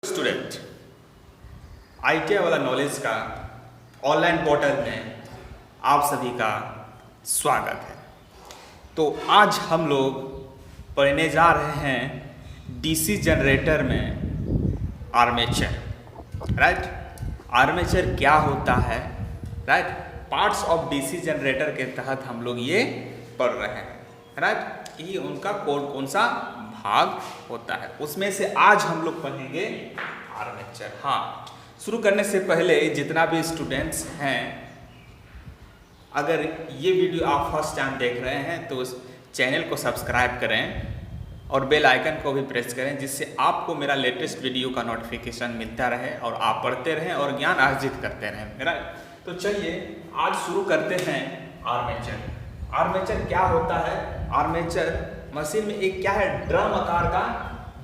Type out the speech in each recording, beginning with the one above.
Student ITI वाला knowledge का online portal में आप सभी का स्वागत है। तो आज हम लोग पढ़ने जा रहे हैं डीसी जनरेटर में आर्मेचर। राइट, आर्मेचर क्या होता है, right, parts of DC generator के तहत हम लोग ये पढ़ रहे हैं। राइट, कि उनका कौन सा भाग होता है, उसमें से आज हम लोग पढ़ेंगे आर्मेचर। हाँ, शुरू करने से पहले जितना भी स्टूडेंट्स हैं, अगर ये वीडियो आप फर्स्ट टाइम देख रहे हैं तो उस चैनल को सब्सक्राइब करें और बेल आइकन को भी प्रेस करें, जिससे आपको मेरा लेटेस्ट वीडियो का नोटिफिकेशन मिलता रहे और आप पढ़ते रहें और ज्ञान अर्जित करते रहें। मेरा तो चलिए आज शुरू करते हैं आर्मेचर। आर्मेचर क्या होता है? आर्मेचर मशीन में एक क्या है, ड्रम आकार का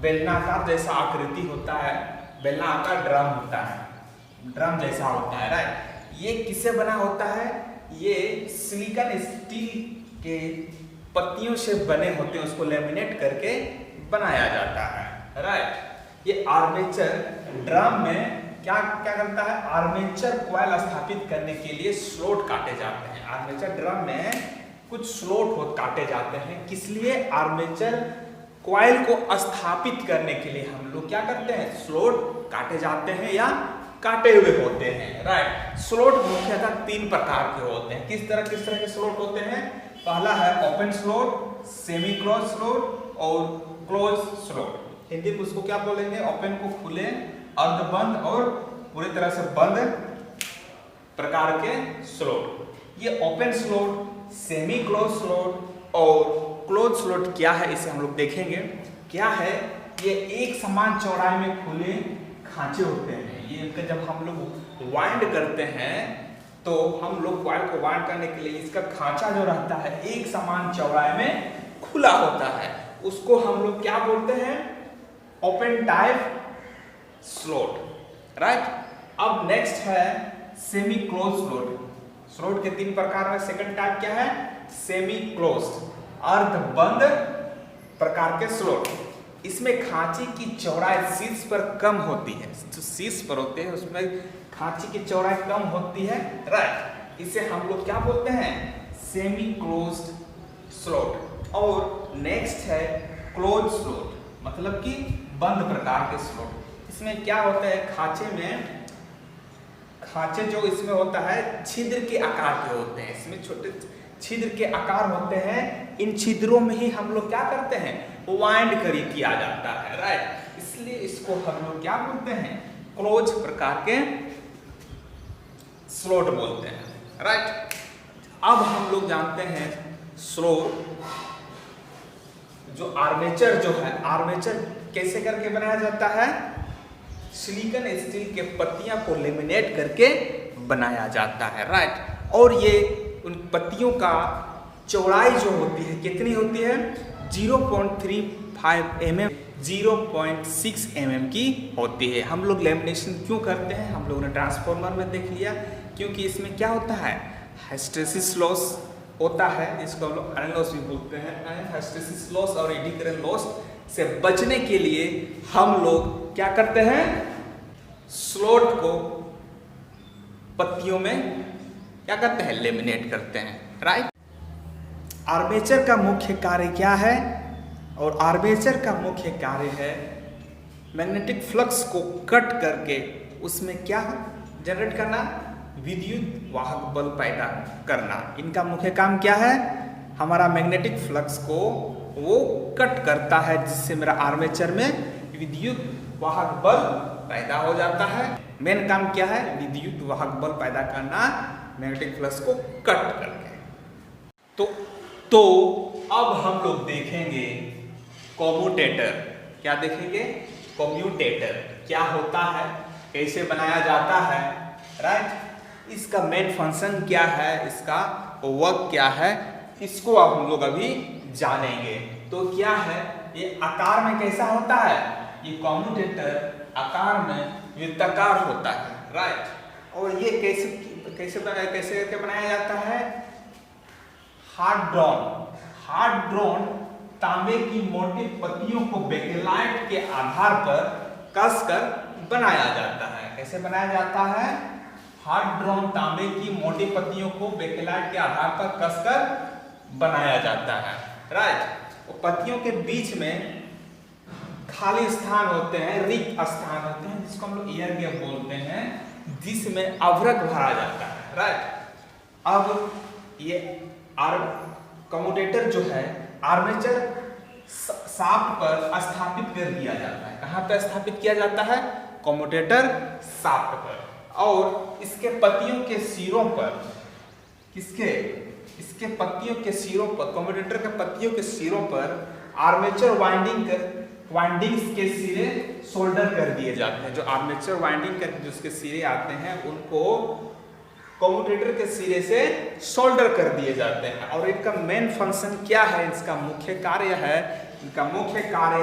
बेलनाकार जैसा आकृति होता है, बेलनाकार ड्रम होता है, ड्रम जैसा होता है। राइट, ये किससे बना होता है? ये सिलिकॉन स्टील के पत्तियों से बने होते हैं, उसको लेमिनेट करके बनाया जाता है। राइट, ये आर्मेचर ड्रम में क्या क्या करता है? आर्मेचर कॉइल स्थापित करने के लिए स्लॉट काटे जाते हैं। आर्मेचर ड्रम में कुछ स्लॉट काटे जाते हैं, किस लिए? आर्मेचर कॉइल को स्थापित करने के लिए हम लोग क्या करते हैं? स्लॉट काटे जाते हैं या काटे हुए होते हैं। राइट, स्लॉट मुख्यतः तीन प्रकार के होते हैं। किस तरह के स्लॉट होते हैं? पहला है open slot, semi close slot और क्लोज स्लॉट। हिंदी में उसको क्या बोलेंगे? ओपन को खुले, अर्धबंद और पूरी तरह से बंद प्रकार के स्लॉट। ये open slot, semi close slot और क्लोज स्लॉट क्या है, इसे हम लोग देखेंगे। क्या है? ये एक समान चौड़ाई में खुले खांचे होते हैं। ये इनका जब हम लोग वाइंड करते हैं तो हम लोग कॉइल को वाइंड करने के लिए इसका खांचा जो रहता है एक समान चौड़ाई में खुला होता है, उसको हम लोग क्या बोलते हैं? Open type slot. राइट, अब नेक्स्ट है सेमी क्लोज स्लॉट। स्लॉट के तीन प्रकार में सेकंड टाइप क्या है? सेमी क्लोज्ड, अर्धबंद प्रकार के स्लॉट। इसमें खांची की चौड़ाई शीर्ष पर कम होती है, जो शीर्ष पर होते हैं उसमें खांची की चौड़ाई कम होती है। राइट, इसे हम लोग क्या बोलते हैं? Semi closed slot. और नेक्स्ट है क्लोज स्लॉट, मतलब कि बंद प्रकार के स्लॉट। इसमें क्या होता है? खांचे जो इसमें होता है छिद्र के आकार के होते हैं, इसमें छोटे छिद्र के आकार होते हैं। इन छिद्रों में ही हम लोग क्या करते हैं? वाइंड किया जाता है। राइट, इसलिए इसको हम लोग क्या बोलते हैं? क्लोज प्रकार के स्लॉट बोलते हैं। राइट, अब हम लोग जानते हैं स्लॉट जो आर्मेचर जो है, आर्मेचर कैसे करके बनाया जाता है? सिलिकॉन स्टील के पत्तियां को लेमिनेट करके बनाया जाता है। राइट, और ये उन पत्तियों का चौड़ाई जो होती है कितनी होती है? 0.35 mm, 0.6 mm की होती है। हम लोग लेमिनेशन क्यों करते हैं? हम लोगों ने ट्रांसफार्मर में देख लिया, क्योंकि इसमें क्या होता है? हिस्टैरिसीस लॉस होता है, इसको हम लोग आयरन लॉस भी बोलते हैं। हिस्टैरिसीस लॉस और एडी करंट लॉस से बचने के लिए हम लोग क्या करते हैं? स्लॉट को पत्तियों में क्या करते हैं? लेमिनेट करते हैं। राइट, आर्मेचर का मुख्य कार्य क्या है? और आर्मेचर का मुख्य कार्य है मैग्नेटिक फ्लक्स को कट करके उसमें क्या जनरेट करना? विद्युत वाहक बल पैदा करना। इनका मुख्य काम क्या है? हमारा मैग्नेटिक फ्लक्स को वो कट करता है, जिससे मेरा आर्मेचर में विद्युत वाहक बल पैदा हो जाता है। मेन काम क्या है? विद्युत वाहक बल पैदा करना मैग्नेटिक फ्लक्स को कट करके। तो अब हम लोग देखेंगे कम्यूटेटर। क्या देखेंगे? कम्यूटेटर क्या होता है, कैसे बनाया जाता है। राइट, इसका मेन फंक्शन क्या है, इसका वर्क क्या है, इसको अब हम लोग अभी जानेंगे। तो क्या है? ये आकार में कैसा होता है? ये कम्यूटेटर आकार में वृत्ताकार होता है। राइट, और ये कैसे करके बनाया जाता है? हार्ड ड्रॉन तांबे की मोटी पत्तियों को बेकेलाइट के आधार पर कसकर बनाया जाता है। कैसे बनाया जाता है? हाथ ड्रॉन तांबे की मोटी पत्तियों को बेकेलाइट के आधार पर कसकर बनाया जाता है। राइट। वो पत्तियों के बीच में खाली स्थान होते हैं, रिक्त स्थान होते हैं, जिसको हम लोग एयर गैप बोलते हैं, जिसमें अवरक भरा जाता है। राइट। अब ये कम्यूटेटर जो है आर्मेचर शाफ्ट पर स्थापित कर दिया जाता है। कहाँ पर स्थापित किया जाता है? कम्यूटेटर शाफ्ट पर। और इसके पत्तियों के सिरों पर, इसके पत्तियों के सिरों पर, कम्यूटेटर के पत्तियों के सिरों पर आर्मेचर वाइंडिंग्स के सिरे सोल्डर कर दिए जाते हैं। जो आर्मेचर वाइंडिंग करके जो उसके सिरे आते हैं उनको कम्यूटेटर के सिरे से सोल्डर कर दिए जाते हैं। और इनका मेन फंक्शन क्या है? इसका मुख्य कार्य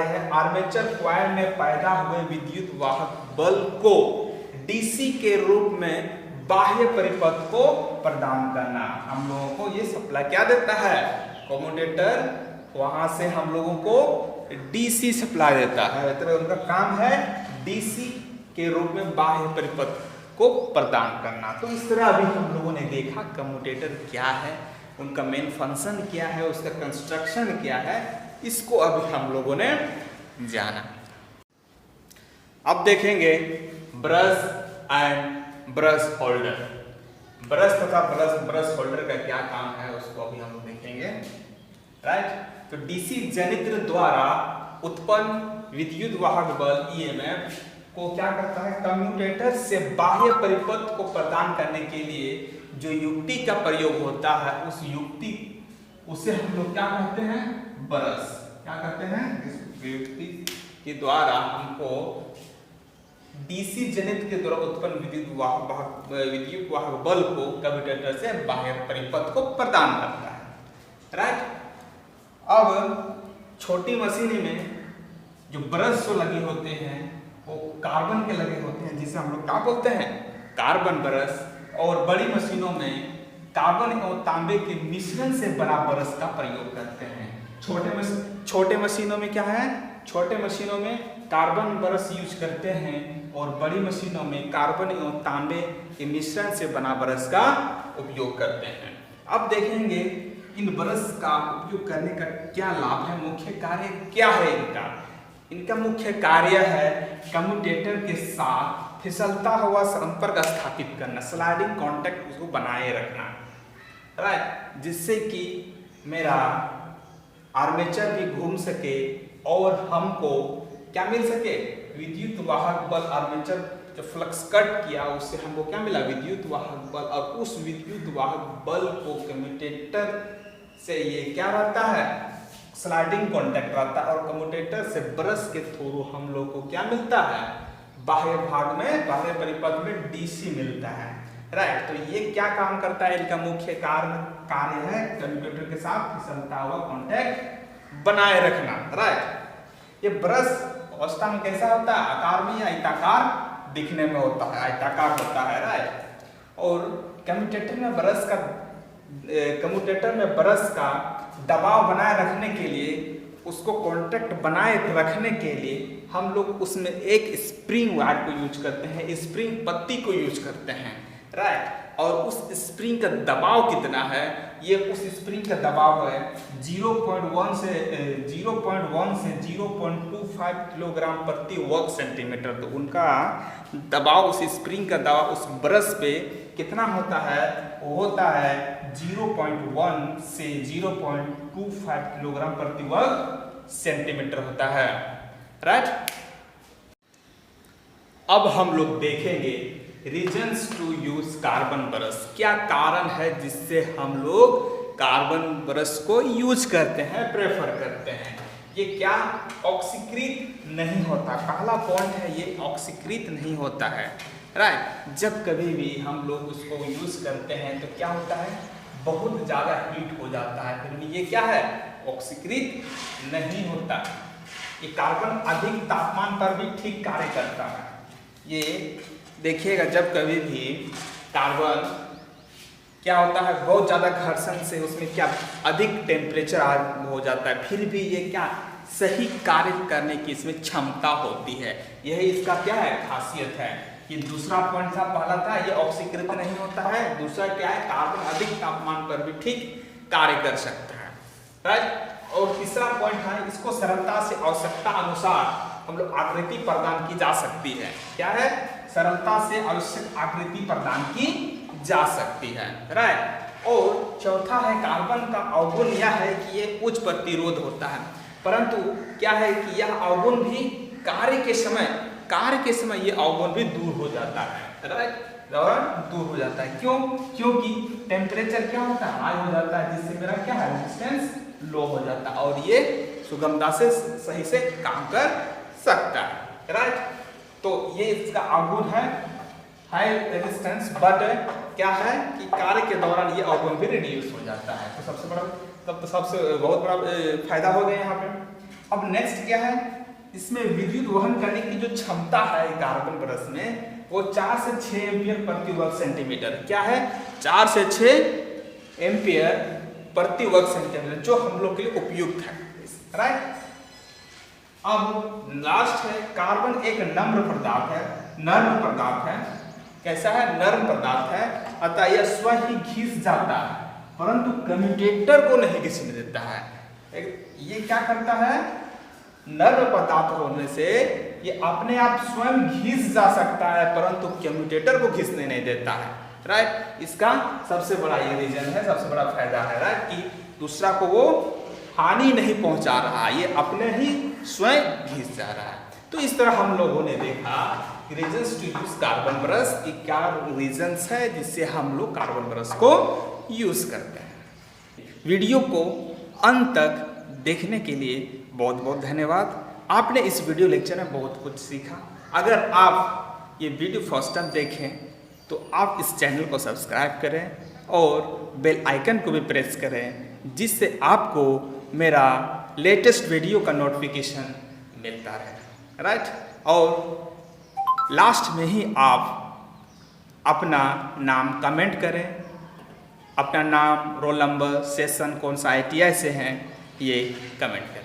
है आर्मेचर कॉइल में पैदा हुए विद्युत वाहक बल को डीसी के रूप में बाह्य परिपथ को प्रदान करना। हम लोगों को ये सप्लाई क्या देता है? कम्यूटेटर वहां से हम लोगों को डीसी सप्लाई देता है। मतलब उनका काम है डीसी के रूप में बाह्य परिपथ को प्रदान करना। तो इस तरह अभी हम लोगों ने देखा कम्यूटेटर क्या है, उनका मेन फंक्शन क्या है, उसका कंस्ट्रक्शन क्या है, इसको अभी हम लोगों ने जाना। अब देखेंगे brush and brush holder. Brush तथा ब्रश होल्डर का क्या काम है उसको अभी हम लोग देखेंगे। राइट। तो डीसी जनित्र द्वारा उत्पन्न विद्युत वाहक बल ईएमएफ को क्या करता है? कम्यूटेटर से बाह्य परिपथ को प्रदान करने के लिए जो युक्ति का प्रयोग होता है उसे हम लोग क्या कहते हैं? ब्रश। क्या कहते हैं? इस युक्ति के द्वारा हमको डीसी जनित्र के द्वारा उत्पन्न विद्युत वाहक बल को कम्यूटेटर से बाह्य परिपथ को प्रदान करता है। राइट। अब छोटी मशीन में जो ब्रश जो लगे होते हैं वो कार्बन के लगे होते हैं, जिसे हम लोग क्या बोलते हैं? Carbon brush. और बड़ी मशीनों में कार्बन और तांबे के मिश्रण से बना ब्रश का प्रयोग करते हैं। छोटे मशीनों में क्या है? छोटे मशीनों में कार्बन ब्रश यूज करते हैं और बड़ी मशीनों में कार्बन और तांबे के मिश्रण से बना ब्रश का उपयोग करते हैं। अब देखेंगे इन ब्रश का उपयोग करने का क्या लाभ है, मुख्य कार्य क्या है इनका मुख्य कार्य है कम्यूटेटर के साथ फिसलता हुआ संपर्क स्थापित करना, स्लाइडिंग कांटेक्ट उसको बनाए रखना। राइट। जिससे कि मेरा आर्मेचर भी घूम सके और हमको क्या मिल सके? विद्युत वाहक बल। आर्मेचर जो फ्लक्स कट किया उससे हमको क्या मिला? विद्युत वाहक बल। और उस विद्युत वाहक बल को कम्यूटेटर से ये क्या रहता है? स्लाइडिंग कांटेक्ट रहता है। और कम्यूटेटर से ब्रश के थ्रू हम लोग को क्या मिलता है? बाह्य भाग में, बाह्य परिपथ में डीसी मिलता है। राइट। तो ये क्या काम करता है? इनका मुख्य कार्य है कम्यूटेटर के साथ फिसलता हुआ कांटेक्ट बनाए रखना। राइट। ये ब्रश अवस्था में कैसा होता है? आकार में या आयताकार दिखने में होता है, आयताकार होता है। राइट। और कम्यूटेटर में ब्रश का दबाव बनाए रखने के लिए, उसको कांटेक्ट बनाए रखने के लिए हम लोग उसमें एक स्प्रिंग वायर को यूज करते हैं, स्प्रिंग पत्ती को यूज करते हैं। राइट। और उस स्प्रिंग का दबाव कितना है? ये उस स्प्रिंग का दबाव है 0.1 से 0.25 किलोग्राम प्रति वर्ग सेंटीमीटर। तो उनका दबाव, उस स्प्रिंग का दबाव उस ब्रश पे कितना होता है? वो होता है 0.1 से 0.25 किलोग्राम प्रति वर्ग सेंटीमीटर होता है। राइट। अब हम लोग देखेंगे reasons to use carbon brush. क्या कारण है जिससे हम लोग कार्बन ब्रश को यूज करते हैं, प्रेफर करते हैं? ये क्या ऑक्सीकृत नहीं होता। पहला पॉइंट है ये ऑक्सीकृत नहीं होता है। राइट। जब कभी भी हम लोग उसको यूज करते हैं तो क्या होता है? बहुत ज़्यादा हीट हो जाता है, फिर भी ये क्या है? ऑक्सीकृत नहीं होता। ये कार्बन अधिक तापमान पर भी ठीक कार्य करता है। ये देखिएगा जब कभी भी कार्बन क्या होता है, बहुत ज़्यादा घर्षण से उसमें क्या अधिक टेम्परेचर हो जाता है, फिर भी ये क्या सही कार्य करने की इसमें क्षमता होती है। यही इसका क्या है, खासियत है। ये दूसरा पॉइंट था, पहला था ये ऑक्सीकृत नहीं होता है, दूसरा क्या है, कार्बन अधिक तापमान पर भी ठीक कार्य कर सकता है, राइट। और तीसरा पॉइंट है, इसको सरलता से आवश्यकता अनुसार हम लोग आकृति प्रदान की जा सकती है। क्या है, सरलता से आवश्यक आकृति प्रदान की जा सकती है, राइट। और चौथा है, कार्बन का अवगुण यह है कि ये उच्च प्रतिरोध होता है, परंतु क्या है कि यह अवगुण भी कार्य के समय ये अवगुण भी दूर हो जाता है, राइट, और दूर हो जाता है। क्यों? क्योंकि टेम्परेचर क्या होता है, हाई हो जाता है, जिससे मेरा क्या है, रेजिस्टेंस लो हो जाता है और ये सुगमता से सही से काम कर सकता है, राइट। तो ये इसका अवगुण है, हाई रेजिस्टेंस, बट क्या है कि कार्य के दौरान ये अवगुण भी रिड्यूस हो जाता है। तो सबसे बड़ा, तब तो सबसे बहुत बड़ा फायदा हो गया यहाँ पे। अब नेक्स्ट क्या है, इसमें विद्युत वहन करने की जो क्षमता है कार्बन ब्रश में, वो 4 से 6 एम्पियर प्रति वर्ग सेंटीमीटर। क्या है, 4 से 6 एम्पियर प्रति वर्ग सेंटीमीटर, जो हम लोग के लिए उपयुक्त है, राइट। अब लास्ट है, कार्बन एक नम्र पदार्थ है, नर्म पदार्थ है। कैसा है, नर्म पदार्थ है, अतः यह स्वयं ही घिस जाता है, परंतु कम्यूटेटर को नहीं घिसने देता है। ये क्या करता है, नर्म पदार्थ होने से ये अपने आप स्वयं घिस जा सकता है, परंतु कम्यूटेटर को घिसने नहीं देता है, राइट। इसका सबसे बड़ा ये रीजन है, सबसे बड़ा फायदा है, राइट, कि दूसरा को वो हानि नहीं पहुंचा रहा, ये अपने ही स्वयं घिस जा रहा है। तो इस तरह हम लोगों ने देखा reasons to use carbon brush की क्या रीजन्स है जिससे हम लोग कार्बन ब्रश को यूज करते हैं। वीडियो को अंत तक देखने के लिए बहुत बहुत धन्यवाद। आपने इस वीडियो लेक्चर में बहुत कुछ सीखा। अगर आप ये वीडियो फर्स्ट टाइम देखें तो आप इस चैनल को सब्सक्राइब करें और बेल आइकन को भी प्रेस करें, जिससे आपको मेरा लेटेस्ट वीडियो का नोटिफिकेशन मिलता रहे, राइट। और लास्ट में ही आप अपना नाम कमेंट करें, अपना नाम, रोल नंबर, सेशन कौन सा ITI से हैं, ये कमेंट करें।